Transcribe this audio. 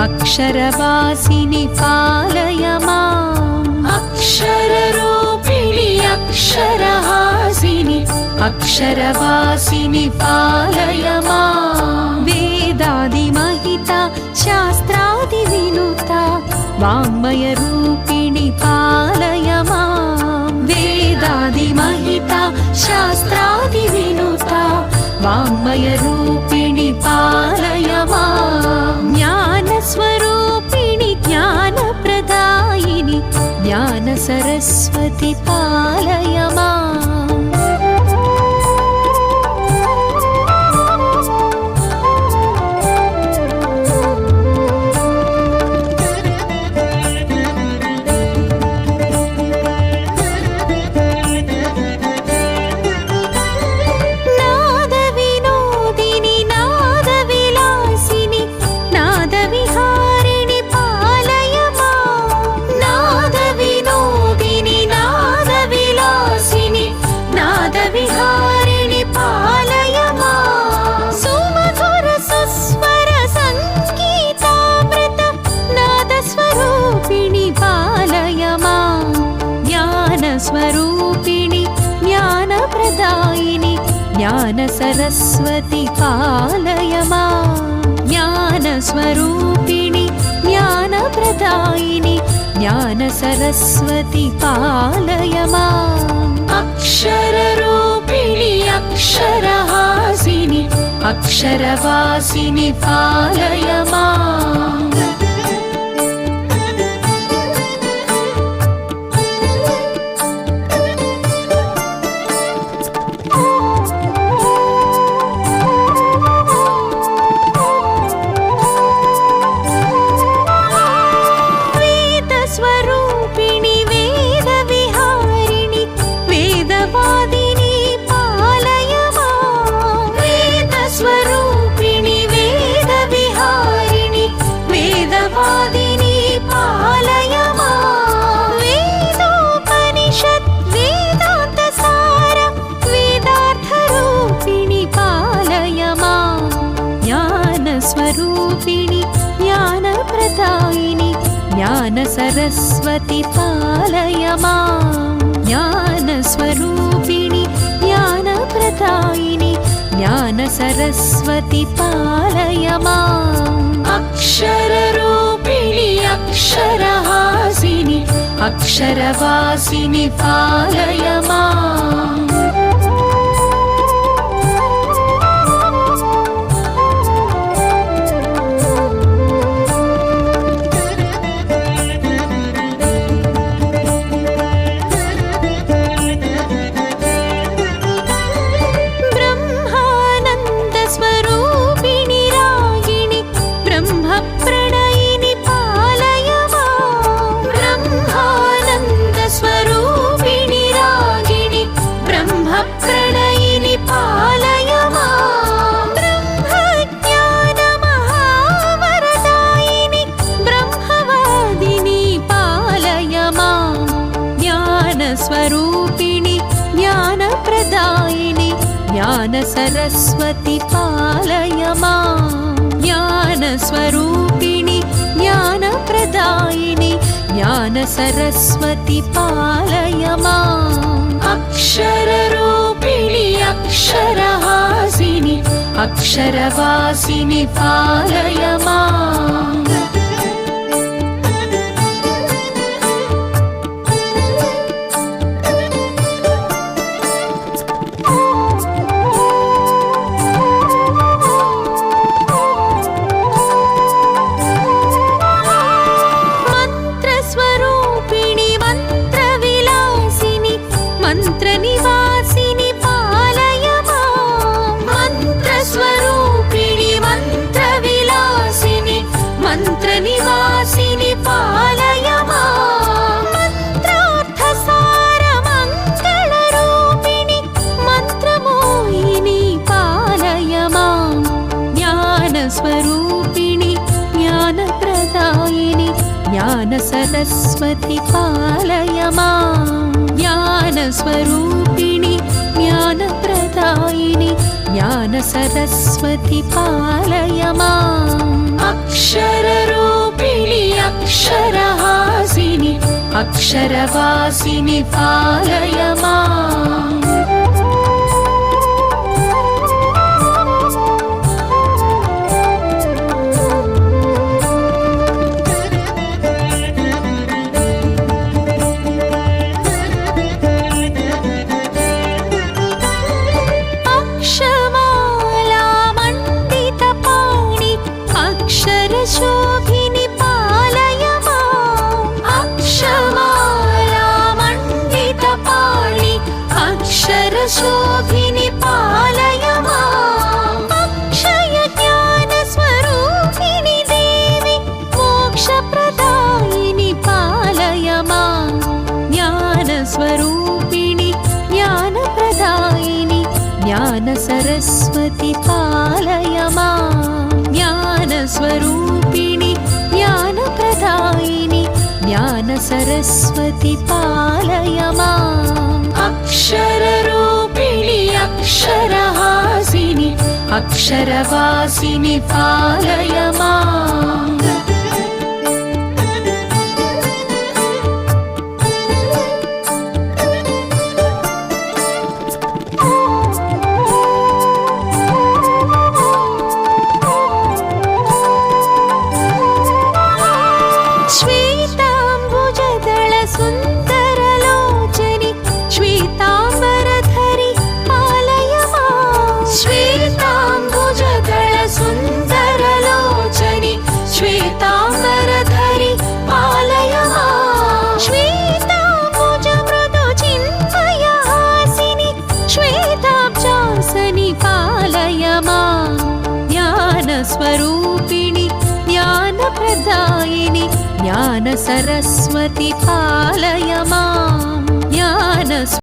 अक्षरवासिनि पालय माम् अक्षररूपिणि अक्षरहासिनि अक्षरवासिनि पालय माम् वेदादिमहिता शास्त्रादिविनुता वाङ्मयरूपिणि पालय माम् वेदादिमहिता शास्त्रादिविनुता वाङ्मयरूपिणि पालय माम् ज्ञानस्वरूपिणि ज्ञानप्रदायिनि ज्ञानसरस्वति पालय माम् स्वरूपिणि ज्ञानप्रदायिनि ज्ञानसरस्वति पालय माम् ज्ञानस्वरूपिणि ज्ञानप्रदायिनि ज्ञानसरस्वति पालय माम् अक्षररूपिणि अक्षरहासिनि अक्षरवासिनि पालय माम् स्वरूपिणि ज्ञानप्रदायिनि ज्ञानसरस्वति पालय माम् ज्ञानस्वरूपिणि ज्ञानप्रदायिनि ज्ञानसरस्वति पालय माम् अक्षररूपिणि अक्षरहासिनि अक्षरवासिनि पालय माम् स्वरूपिणि ज्ञानप्रदायिनि ज्ञानसरस्वति पालय माम् ज्ञानस्वरूपिणि ज्ञानप्रदायिनि ज्ञानसरस्वति पालय माम् अक्षररूपिणि अक्षरहासिनि अक्षरवासिनि पालय माम् मंत्रनिवासिनि पालय माम् मंत्रस्वरूपिणि मंत्रविलासिनि मंत्रनिवासिनि पालय माम् मंत्रार्थसारमङ्गलरूपिणि मंत्रमोहिनि पालय माम् ज्ञानस्वरूपिणि ज्ञानप्रदायिनि ज्ञानसरस्वति पालय माम् ज्ञानस्वरूपिणि ज्ञानप्रदायिनि ज्ञान ज्ञानसरस्वति पालय माम् अक्षररूपिणि अक्षरहासिनि अक्षरवासिनि पालय माम् शोभिनि पालय माम् अक्षमालामण्डितपाणि अक्षरशोभिनि पालय माम् अक्षय ज्ञानस्वरूपिणि देवि मोक्षप्रदायिनि पालय माम् ज्ञानस्वरूपिणि ज्ञानप्रदायिनि ज्ञानसरस्वति पालय माम् ज्ञानस्वरूपिणि ज्ञानप्रदायिनि ज्ञानसरस्वति पालय माम् अक्षररूपिणि अक्षरहासिनि अक्षरवासिनि पालय माम् सुन्दरलोचनि श्वेताम्बरधरि पालय माम् श्वेताम्बुजदलसुन्दरलोचनि श्वेताम्बरधरि पालय माम् श्वेताम्बुजमृदुचिन्मयहासिनि श्वेताब्जासनि पालय माम् ज्ञानस्वरूपिणि ज्ञानप्रदायिनि ज्ञानसरस्वति पालय माम् ज्ञान